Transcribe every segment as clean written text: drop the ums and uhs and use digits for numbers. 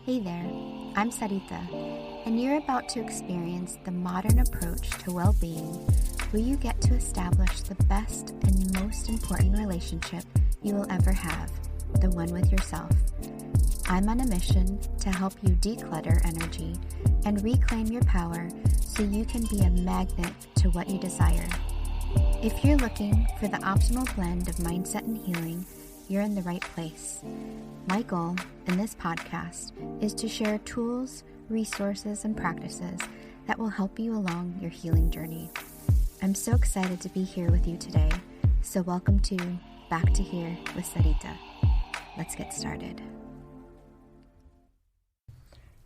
Hey there, I'm Sarita, and you're about to experience the modern approach to well-being where you get to establish the best and most important relationship you will ever have, the one with yourself. I'm on a mission to help you declutter energy and reclaim your power so you can be a magnet to what you desire. If you're looking for the optimal blend of mindset and healing, you're in the right place. My goal in this podcast is to share tools, resources, and practices that will help you along your healing journey. I'm so excited to be here with you today, so welcome to Back to Here with Sarita. Let's get started.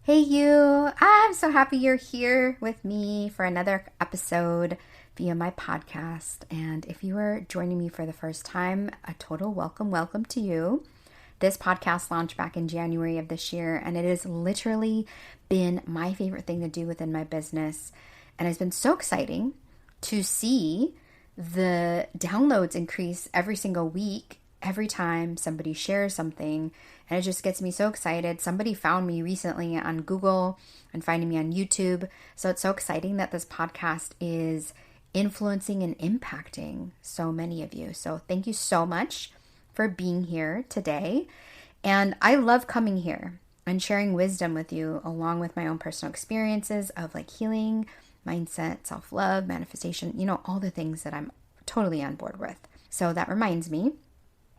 Hey you! I'm so happy you're here with me for another episode via my podcast. And if you are joining me for the first time, a total welcome to you. This podcast launched back in January of this year, and it has literally been my favorite thing to do within my business. And it's been so exciting to see the downloads increase every single week, every time somebody shares something. And it just gets me so excited. Somebody found me recently on Google and finding me on YouTube. So it's so exciting that this podcast is influencing and impacting so many of you. So thank you so much for being here today. And I love coming here and sharing wisdom with you along with my own personal experiences of like healing, mindset, self-love, manifestation, all the things that I'm totally on board with. So that reminds me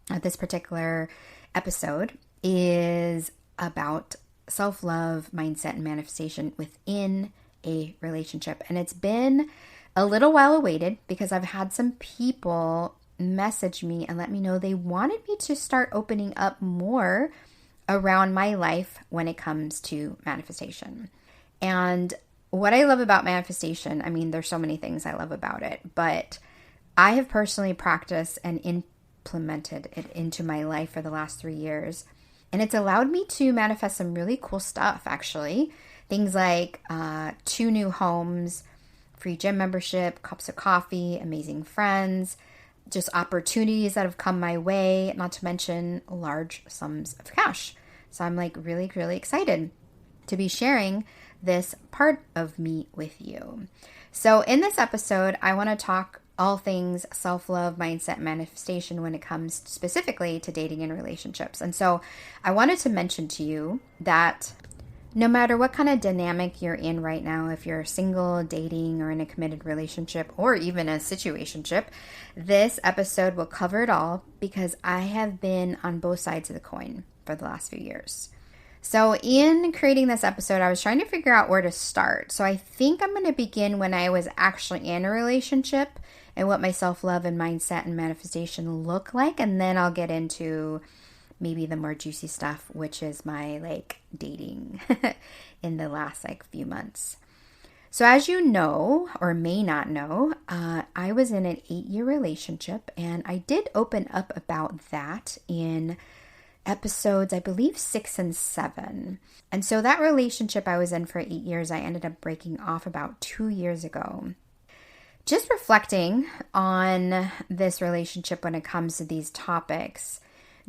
that this particular episode is about self-love, mindset, and manifestation within a relationship. And it's been a little while awaited because I've had some people message me and let me know they wanted me to start opening up more around my life when it comes to manifestation. And what I love about manifestation, there's so many things I love about it, but I have personally practiced and implemented it into my life for the last 3 years. And it's allowed me to manifest some really cool stuff, actually. Things like 2 new homes, free gym membership, cups of coffee, amazing friends, just opportunities that have come my way, not to mention large sums of cash. So I'm really, really excited to be sharing this part of me with you. So in this episode, I want to talk all things self-love, mindset, manifestation when it comes specifically to dating and relationships. And so I wanted to mention to you that no matter what kind of dynamic you're in right now, if you're single, dating, or in a committed relationship, or even a situationship, this episode will cover it all because I have been on both sides of the coin for the last few years. So in creating this episode, I was trying to figure out where to start. So I think I'm going to begin when I was actually in a relationship and what my self-love and mindset and manifestation look like. And then I'll get into maybe the more juicy stuff, which is my dating in the last few months. So as you know, or may not know, I was in an 8-year relationship, and I did open up about that in episodes, I believe 6 and 7. And so that relationship I was in for 8 years, I ended up breaking off about 2 years ago. Just reflecting on this relationship when it comes to these topics,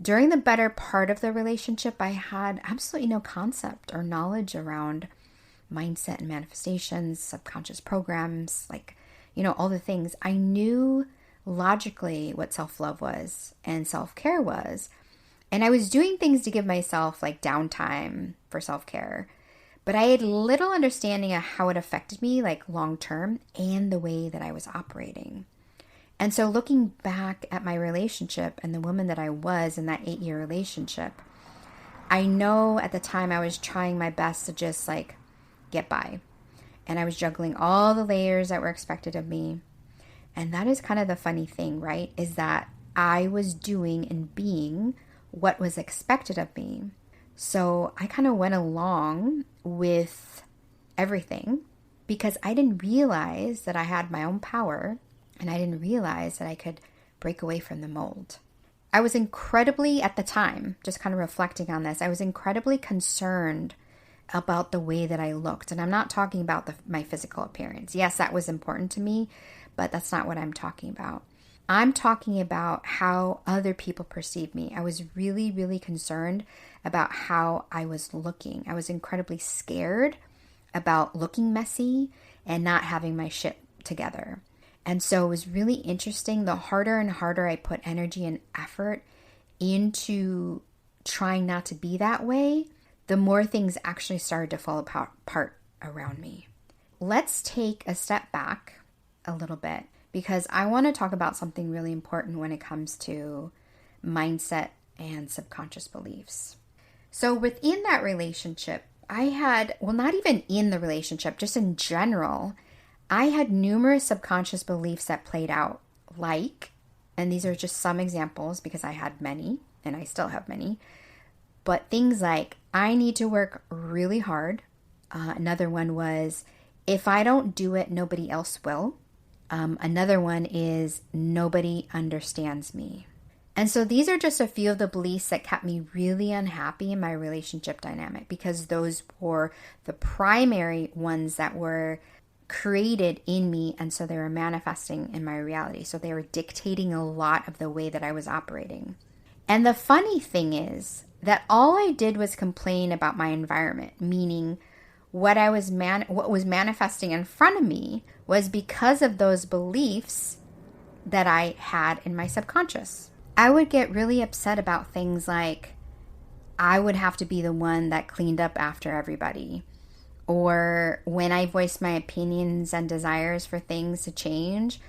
during the better part of the relationship, I had absolutely no concept or knowledge around mindset and manifestations, subconscious programs, all the things. I knew logically what self-love was and self-care was. And I was doing things to give myself downtime for self-care. But I had little understanding of how it affected me long-term and the way that I was operating. And so looking back at my relationship and the woman that I was in that 8-year relationship, I know at the time I was trying my best to just get by. And I was juggling all the layers that were expected of me. And that is kind of the funny thing, right? Is that I was doing and being what was expected of me. So I kind of went along with everything because I didn't realize that I had my own power. And I didn't realize that I could break away from the mold. I was incredibly, at the time, just kind of reflecting on this, I was incredibly concerned about the way that I looked. And I'm not talking about my physical appearance. Yes, that was important to me, but that's not what I'm talking about. I'm talking about how other people perceive me. I was really, really concerned about how I was looking. I was incredibly scared about looking messy and not having my shit together. And so it was really interesting. The harder and harder I put energy and effort into trying not to be that way, the more things actually started to fall apart around me. Let's take a step back a little bit because I want to talk about something really important when it comes to mindset and subconscious beliefs. So within that relationship, I had, well, not even in the relationship, just in general, I had numerous subconscious beliefs that played out like, and these are just some examples because I had many and I still have many, but things like I need to work really hard. Another one was if I don't do it, nobody else will. Another one is nobody understands me. And so these are just a few of the beliefs that kept me really unhappy in my relationship dynamic because those were the primary ones that were created in me, and so they were manifesting in my reality. So they were dictating a lot of the way that I was operating. And the funny thing is that all I did was complain about my environment, meaning what was manifesting in front of me was because of those beliefs that I had in my subconscious. I would get really upset about things like I would have to be the one that cleaned up after everybody. Or when I voiced my opinions and desires for things to change,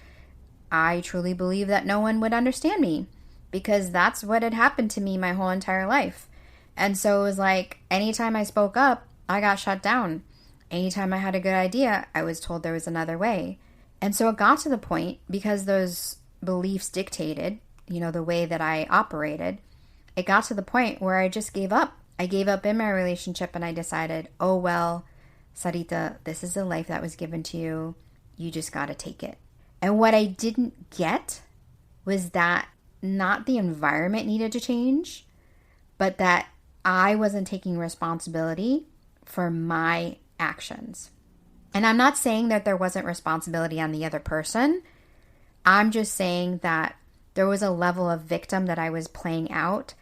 I truly believe that no one would understand me because that's what had happened to me my whole entire life. And so it was like anytime I spoke up, I got shut down. Anytime I had a good idea, I was told there was another way. And so it got to the point, because those beliefs dictated, the way that I operated, it got to the point where I just gave up. I gave up in my relationship and I decided, oh, well, Sarita, this is the life that was given to you. You just got to take it. And what I didn't get was that not the environment needed to change, but that I wasn't taking responsibility for my actions. And I'm not saying that there wasn't responsibility on the other person. I'm just saying that there was a level of victim that I was playing out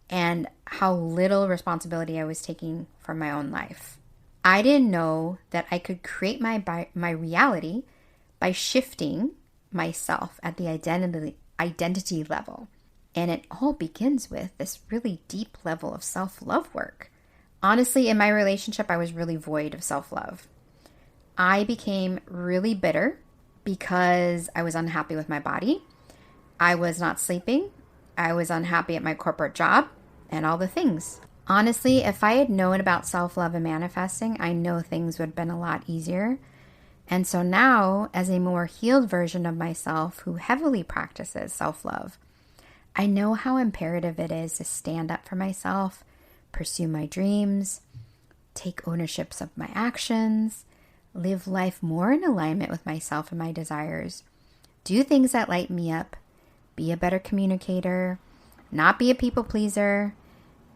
and how little responsibility I was taking for my own life. I didn't know that I could create my reality by shifting myself at the identity level. And it all begins with this really deep level of self-love work. Honestly, in my relationship, I was really void of self-love. I became really bitter because I was unhappy with my body. I was not sleeping. I was unhappy at my corporate job and all the things. Honestly, if I had known about self-love and manifesting, I know things would have been a lot easier. And so now, as a more healed version of myself who heavily practices self-love, I know how imperative it is to stand up for myself, pursue my dreams, take ownership of my actions, live life more in alignment with myself and my desires, do things that light me up, be a better communicator, not be a people pleaser,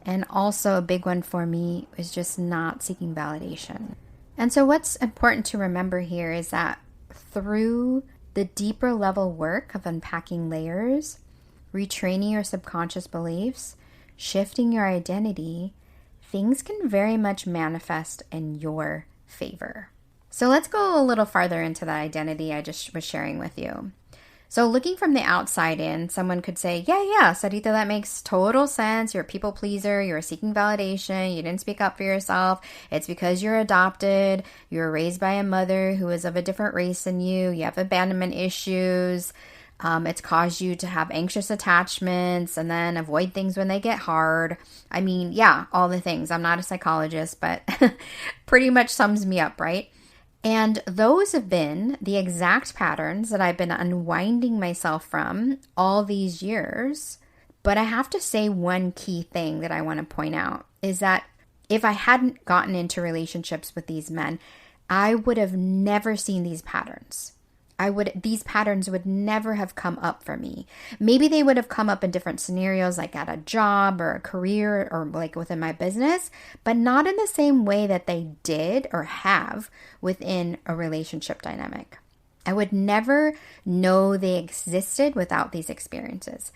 and also a big one for me is just not seeking validation. And so what's important to remember here is that through the deeper level work of unpacking layers, retraining your subconscious beliefs, shifting your identity, things can very much manifest in your favor. So let's go a little farther into that identity I just was sharing with you. So looking from the outside in, someone could say, yeah, Sarita, that makes total sense. You're a people pleaser. You're seeking validation. You didn't speak up for yourself. It's because you're adopted. You were raised by a mother who is of a different race than you. You have abandonment issues. It's caused you to have anxious attachments and then avoid things when they get hard. I mean, yeah, all the things. I'm not a psychologist, but pretty much sums me up, right? And those have been the exact patterns that I've been unwinding myself from all these years. But I have to say one key thing that I want to point out is that if I hadn't gotten into relationships with these men, I would have never seen these patterns. These patterns would never have come up for me. Maybe they would have come up in different scenarios, like at a job or a career or like within my business, but not in the same way that they did or have within a relationship dynamic. I would never know they existed without these experiences.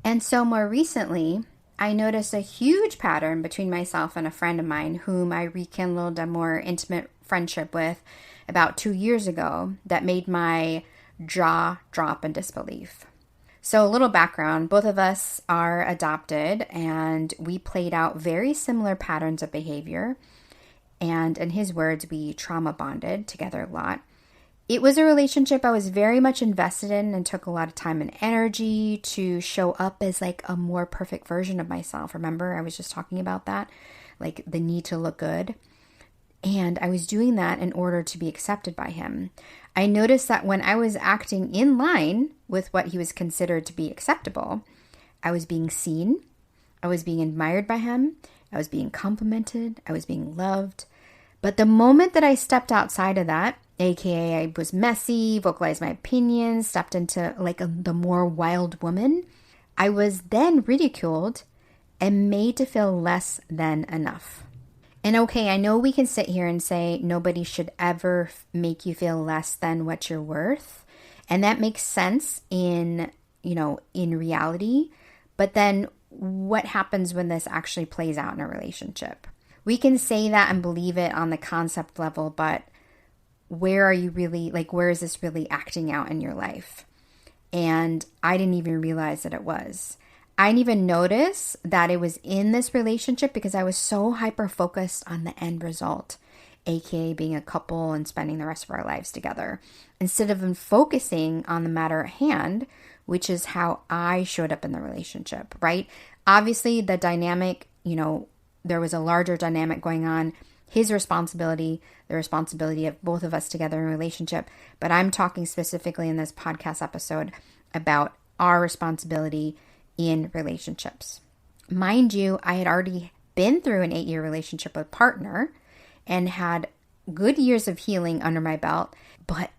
And so more recently, I noticed a huge pattern between myself and a friend of mine whom I rekindled a more intimate friendship with about 2 years ago that made my jaw drop in disbelief. So a little background, both of us are adopted and we played out very similar patterns of behavior. And in his words, we trauma bonded together a lot. It was a relationship I was very much invested in and took a lot of time and energy to show up as like a more perfect version of myself. Remember, I was just talking about that, like the need to look good. And I was doing that in order to be accepted by him. I noticed that when I was acting in line with what he was considered to be acceptable, I was being seen, I was being admired by him, I was being complimented, I was being loved. But the moment that I stepped outside of that, aka I was messy, vocalized my opinions, stepped into the more wild woman, I was then ridiculed and made to feel less than enough. And okay, I know we can sit here and say nobody should ever make you feel less than what you're worth. And that makes sense in reality. But then what happens when this actually plays out in a relationship? We can say that and believe it on the concept level, but where is this really acting out in your life? And I didn't even realize that it was. I didn't even notice that it was in this relationship because I was so hyper-focused on the end result, aka being a couple and spending the rest of our lives together, instead of focusing on the matter at hand, which is how I showed up in the relationship, right? Obviously, the dynamic, there was a larger dynamic going on, his responsibility, the responsibility of both of us together in a relationship, but I'm talking specifically in this podcast episode about our responsibility in relationships. Mind you, I had already been through an 8-year relationship with a partner and had good years of healing under my belt, but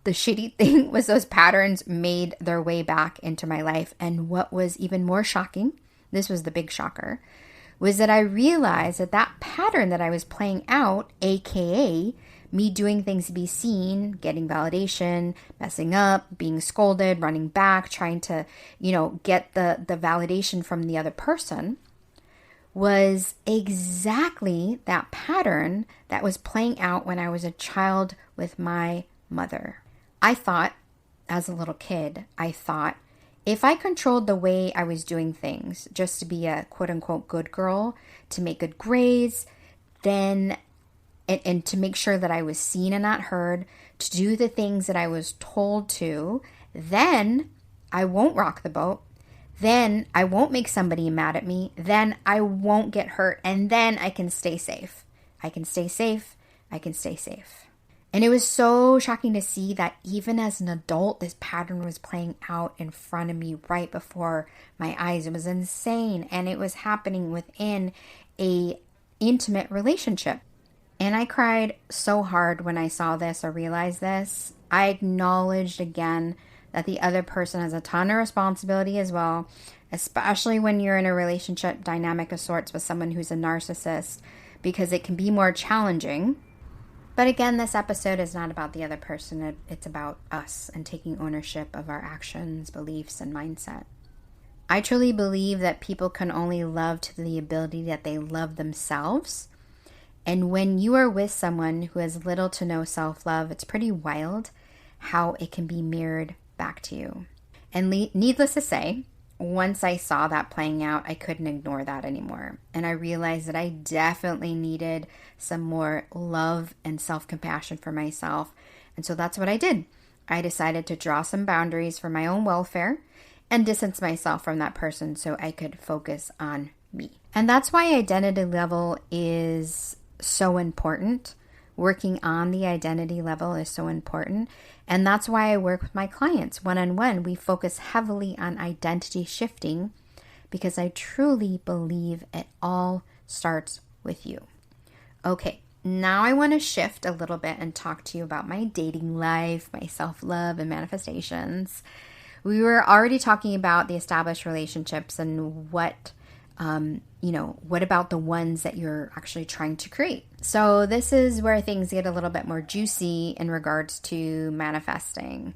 the shitty thing was those patterns made their way back into my life. And what was even more shocking, this was the big shocker, was that I realized that pattern that I was playing out, aka me doing things to be seen, getting validation, messing up, being scolded, running back, trying to, get the validation from the other person, was exactly that pattern that was playing out when I was a child with my mother. I thought, as a little kid, if I controlled the way I was doing things just to be a quote unquote good girl, to make good grades, then and to make sure that I was seen and not heard, to do the things that I was told to, then I won't rock the boat. Then I won't make somebody mad at me. Then I won't get hurt. And then I can stay safe. I can stay safe. I can stay safe. And it was so shocking to see that even as an adult, this pattern was playing out in front of me right before my eyes. It was insane. And it was happening within a intimate relationship. And I cried so hard when I saw this or realized this. I acknowledged again that the other person has a ton of responsibility as well, especially when you're in a relationship dynamic of sorts with someone who's a narcissist, because it can be more challenging. But again, this episode is not about the other person. It's about us and taking ownership of our actions, beliefs, and mindset. I truly believe that people can only love to the ability that they love themselves. And when you are with someone who has little to no self-love, it's pretty wild how it can be mirrored back to you. And needless to say, once I saw that playing out, I couldn't ignore that anymore. And I realized that I definitely needed some more love and self-compassion for myself. And so that's what I did. I decided to draw some boundaries for my own welfare and distance myself from that person so I could focus on me. And that's why identity level is so important. Working on the identity level is so important. And that's why I work with my clients one-on-one. We focus heavily on identity shifting because I truly believe it all starts with you. Okay, now I want to shift a little bit and talk to you about my dating life, my self-love, and manifestations. We were already talking about the established relationships and what What about the ones that you're actually trying to create? So this is where things get a little bit more juicy in regards to manifesting.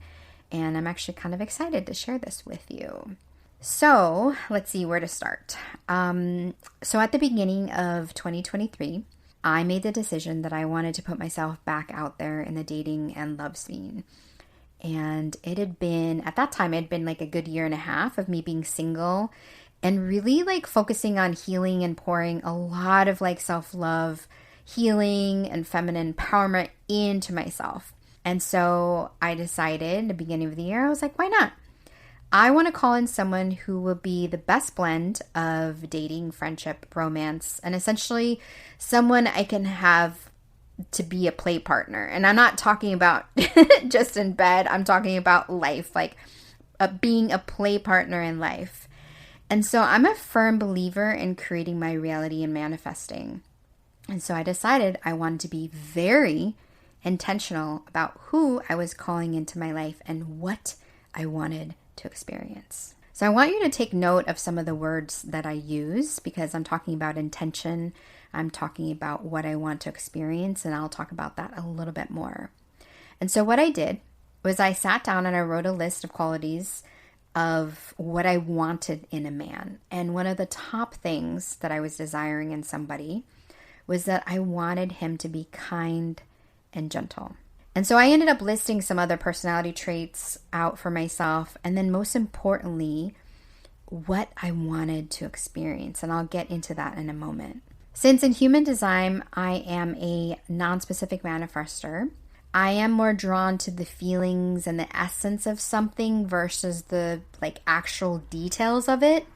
And I'm actually kind of excited to share this with you. So let's see where to start. So at the beginning of 2023, I made the decision that I wanted to put myself back out there in the dating and love scene. And at that time, it had been like a good year and a half of me being single and really like focusing on healing and pouring a lot of like self-love, healing and feminine empowerment into myself. And so I decided at the beginning of the year, I was like, why not? I want to call in someone who will be the best blend of dating, friendship, romance, and essentially someone I can have to be a play partner. And I'm not talking about just in bed. I'm talking about life, like being a play partner in life. And so I'm a firm believer in creating my reality and manifesting. And so I decided I wanted to be very intentional about who I was calling into my life and what I wanted to experience. So I want you to take note of some of the words that I use because I'm talking about intention. I'm talking about what I want to experience, and I'll talk about that a little bit more. And so what I did was I sat down and I wrote a list of qualities of what I wanted in a man. And one of the top things that I was desiring in somebody was that I wanted him to be kind and gentle. And so I ended up listing some other personality traits out for myself. And then most importantly, what I wanted to experience. And I'll get into that in a moment. Since in human design, I am a non-specific manifester, I am more drawn to the feelings and the essence of something versus the like actual details of it.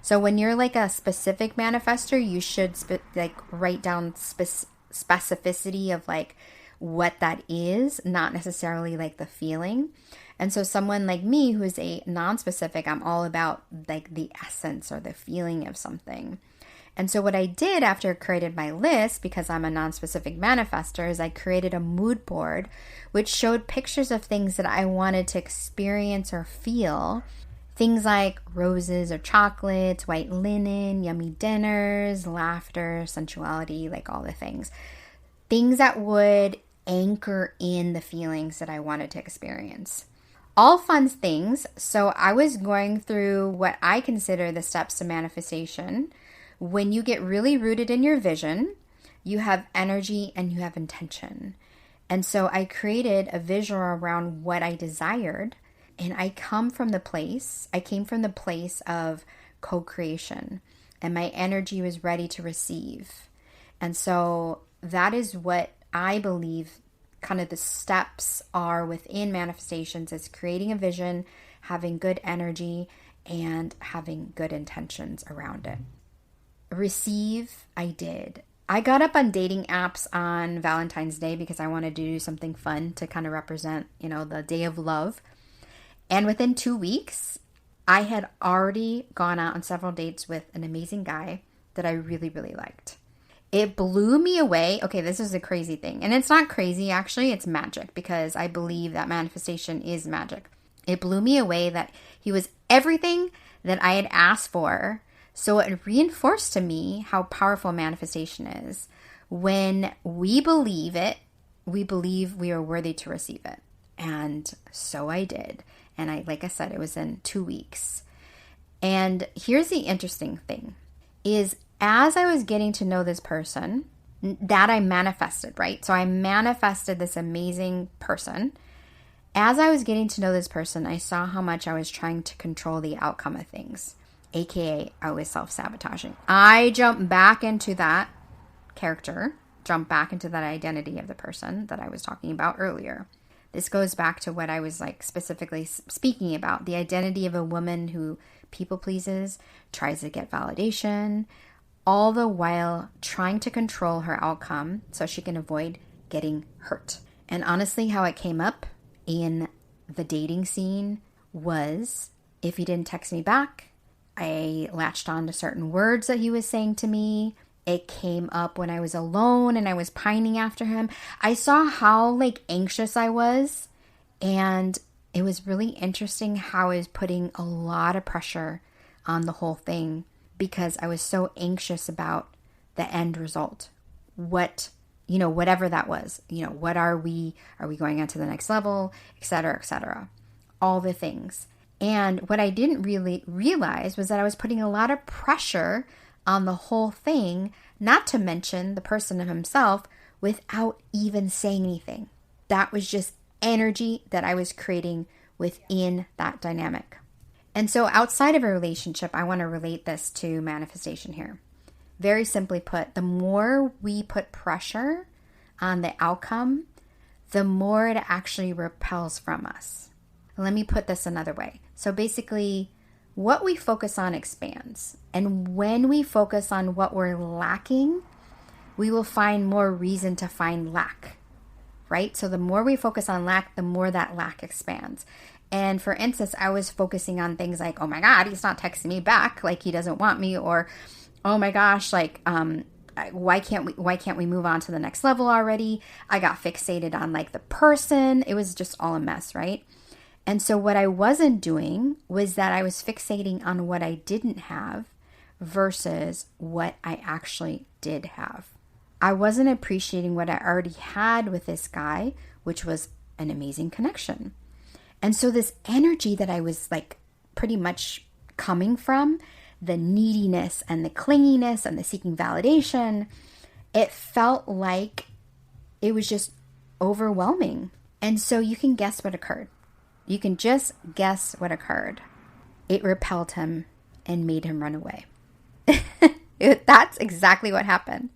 So when you're like a specific manifester, you should write down specificity of like what that is, not necessarily like the feeling. And so someone like me who is a non-specific, I'm all about like the essence or the feeling of something. And so what I did after I created my list, because I'm a non-specific manifester, is I created a mood board which showed pictures of things that I wanted to experience or feel. Things like roses or chocolates, white linen, yummy dinners, laughter, sensuality, like all the things. Things that would anchor in the feelings that I wanted to experience. All fun things. So I was going through what I consider the steps to manifestation. When you get really rooted in your vision, you have energy and you have intention. And so I created a visual around what I desired. And I came from the place of co-creation. And my energy was ready to receive. And so that is what I believe kind of the steps are within manifestations, is creating a vision, having good energy, and having good intentions around it. Receive, I did. I got up on dating apps on Valentine's Day because I wanted to do something fun to kind of represent, the day of love. And within 2 weeks, I had already gone out on several dates with an amazing guy that I really, really liked. It blew me away. Okay, this is a crazy thing. And it's not crazy, actually. It's magic, because I believe that manifestation is magic. It blew me away that he was everything that I had asked for. So it reinforced to me how powerful manifestation is. When we believe it, we believe we are worthy to receive it. And so I did. And like I said, it was in 2 weeks. And here's the interesting thing, is as I was getting to know this person, that I manifested, right? So I manifested this amazing person. As I was getting to know this person, I saw how much I was trying to control the outcome of things. AKA, I was self-sabotaging. I jumped back into that character, jumped back into that identity of the person that I was talking about earlier. This goes back to what I was like specifically speaking about, the identity of a woman who people pleases, tries to get validation, all the while trying to control her outcome so she can avoid getting hurt. And honestly, how it came up in the dating scene was, if he didn't text me back, I latched on to certain words that he was saying to me. It came up when I was alone and I was pining after him. I saw how anxious I was, and it was really interesting how I was putting a lot of pressure on the whole thing because I was so anxious about the end result. Whatever that was, what are we going on to the next level, et cetera, all the things. And what I didn't really realize was that I was putting a lot of pressure on the whole thing, not to mention the person himself, without even saying anything. That was just energy that I was creating within that dynamic. And so outside of a relationship, I want to relate this to manifestation here. Very simply put, the more we put pressure on the outcome, the more it actually repels from us. Let me put this another way. So basically, what we focus on expands. And when we focus on what we're lacking, we will find more reason to find lack, right? So the more we focus on lack, the more that lack expands. And for instance, I was focusing on things like, oh my God, he's not texting me back, like he doesn't want me, or oh my gosh, like, why can't we move on to the next level already? I got fixated on like the person. It was just all a mess, right? And so what I wasn't doing was that I was fixating on what I didn't have versus what I actually did have. I wasn't appreciating what I already had with this guy, which was an amazing connection. And so this energy that I was like pretty much coming from, the neediness and the clinginess and the seeking validation, it felt like it was just overwhelming. And so you can guess what occurred. You can just guess what occurred. It repelled him and made him run away. That's exactly what happened.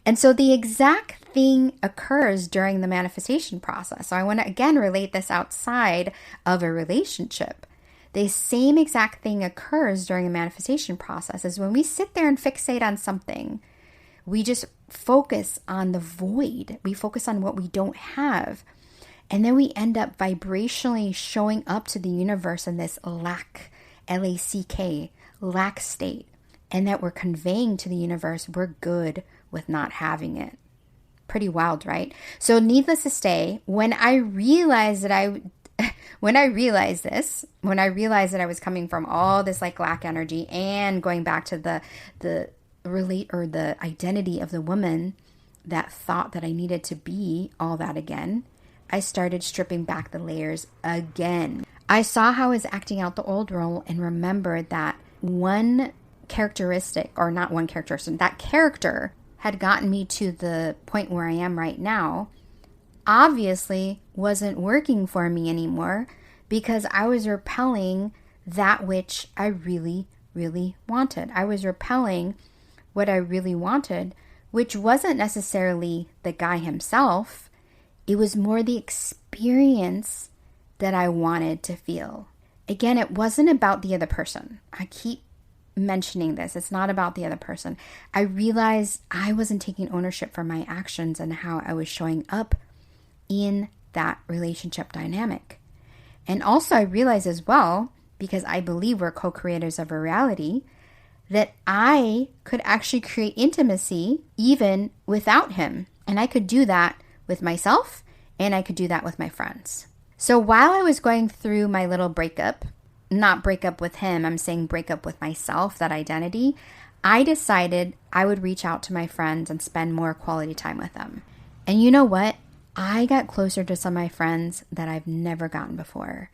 And so the exact thing occurs during the manifestation process. So I want to again relate this outside of a relationship. The same exact thing occurs during a manifestation process is when we sit there and fixate on something, we just focus on the void. We focus on what we don't have. And then we end up vibrationally showing up to the universe in this lack, L-A-C-K, lack state. And that we're conveying to the universe we're good with not having it. Pretty wild, right? So needless to say, when I realized that I was coming from all this like lack energy and going back to the identity of the woman that thought that I needed to be all that again, I started stripping back the layers again. I saw how I was acting out the old role and remembered that that character had gotten me to the point where I am right now, obviously wasn't working for me anymore because I was repelling that which I really, really wanted. I was repelling what I really wanted, which wasn't necessarily the guy himself. It was more the experience that I wanted to feel. Again, it wasn't about the other person. I keep mentioning this. It's not about the other person. I realized I wasn't taking ownership for my actions and how I was showing up in that relationship dynamic. And also I realized as well, because I believe we're co-creators of a reality, that I could actually create intimacy even without him. And I could do that with myself and I could do that with my friends. So while I was going through my little breakup, not breakup with him, I'm saying breakup with myself, that identity, I decided I would reach out to my friends and spend more quality time with them. And you know what? I got closer to some of my friends that I've never gotten before.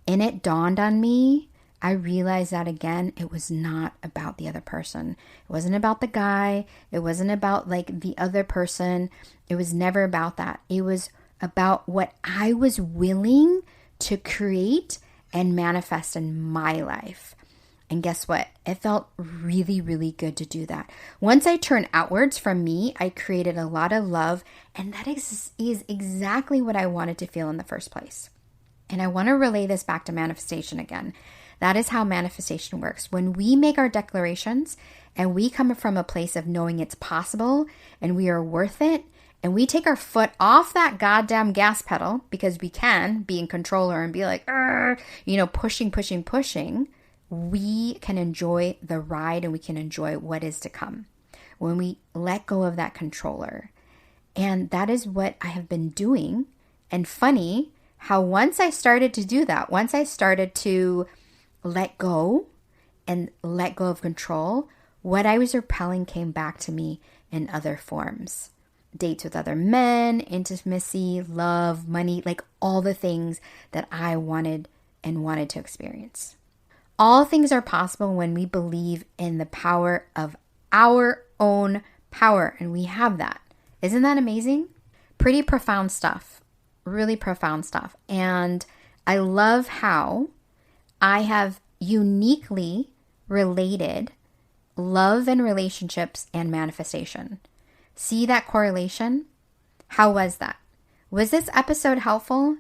And it dawned on me, I realized that again, it was not about the other person. It wasn't about the guy. It wasn't about like the other person. It was never about that. It was about what I was willing to create and manifest in my life. And guess what? It felt really, really good to do that. Once I turned outwards from me, I created a lot of love. And that is exactly what I wanted to feel in the first place. And I want to relay this back to manifestation again. That is how manifestation works. When we make our declarations and we come from a place of knowing it's possible and we are worth it, and we take our foot off that goddamn gas pedal because we can be in controller and be like, pushing, we can enjoy the ride and we can enjoy what is to come when we let go of that controller. And that is what I have been doing. And funny how once I started to do that, once I started to let go and let go of control, what I was repelling came back to me in other forms. Dates with other men, intimacy, love, money, like all the things that I wanted to experience. All things are possible when we believe in the power of our own power, and we have that. Isn't that amazing? Pretty profound stuff, really profound stuff. And I love how I have uniquely related love and relationships and manifestation. See that correlation? How was that? Was this episode helpful?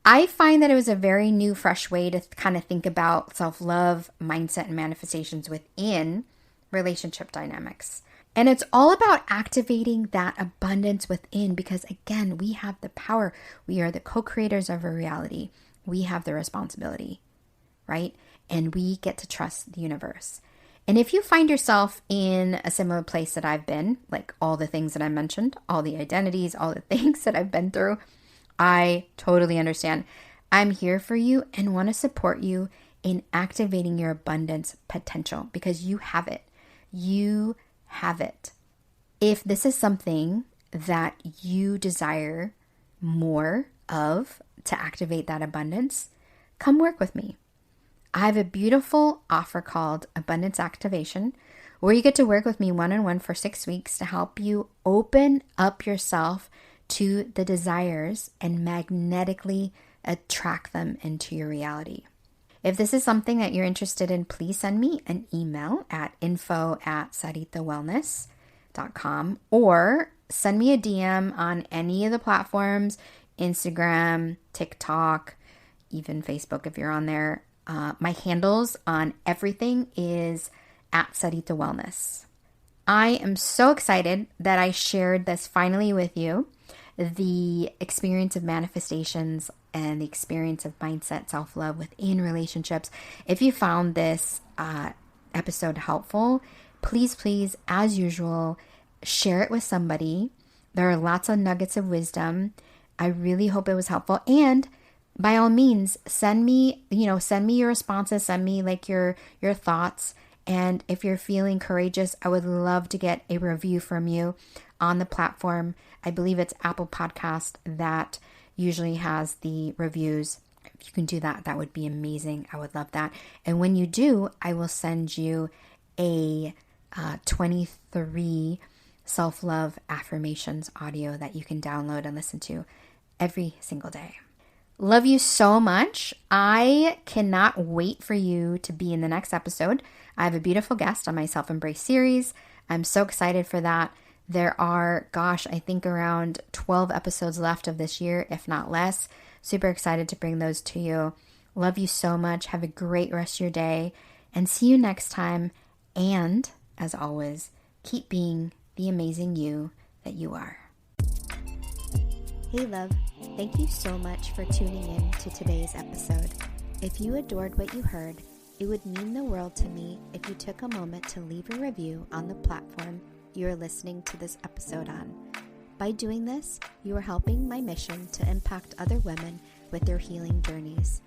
I find that it was a very new, fresh way to kind of think about self-love, mindset, and manifestations within relationship dynamics. And it's all about activating that abundance within because, again, we have the power. We are the co-creators of our reality. We have the responsibility, right? And we get to trust the universe. And if you find yourself in a similar place that I've been, like all the things that I mentioned, all the identities, all the things that I've been through, I totally understand. I'm here for you and want to support you in activating your abundance potential because you have it. You have it. If this is something that you desire more of to activate that abundance, come work with me. I have a beautiful offer called Abundance Activation, where you get to work with me one-on-one for 6 weeks to help you open up yourself to the desires and magnetically attract them into your reality. If this is something that you're interested in, please send me an email at info@saritawellness.com or send me a DM on any of the platforms, Instagram, TikTok, even Facebook if you're on there. My handles on everything is @Sarita Wellness. I am so excited that I shared this finally with you, the experience of manifestations and the experience of mindset, self-love within relationships. If you found this episode helpful, please, as usual, share it with somebody. There are lots of nuggets of wisdom. I really hope it was helpful. And by all means, send me your responses, send me like your thoughts. And if you're feeling courageous, I would love to get a review from you on the platform. I believe it's Apple Podcast that usually has the reviews. If you can do that, that would be amazing. I would love that. And when you do, I will send you a 23 self-love affirmations audio that you can download and listen to every single day. Love you so much. I cannot wait for you to be in the next episode. I have a beautiful guest on my Self-Embrace series. I'm so excited for that. There are, I think around 12 episodes left of this year, if not less. Super excited to bring those to you. Love you so much. Have a great rest of your day and see you next time. And as always, keep being the amazing you that you are. Hey love, thank you so much for tuning in to today's episode. If you adored what you heard, it would mean the world to me if you took a moment to leave a review on the platform you are listening to this episode on. By doing this, you are helping my mission to impact other women with their healing journeys.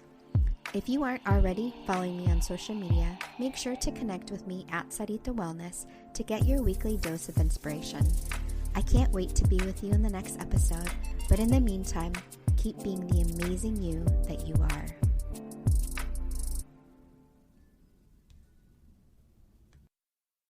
If you aren't already following me on social media, make sure to connect with me at Sarita Wellness to get your weekly dose of inspiration. I can't wait to be with you in the next episode, but in the meantime, keep being the amazing you that you are.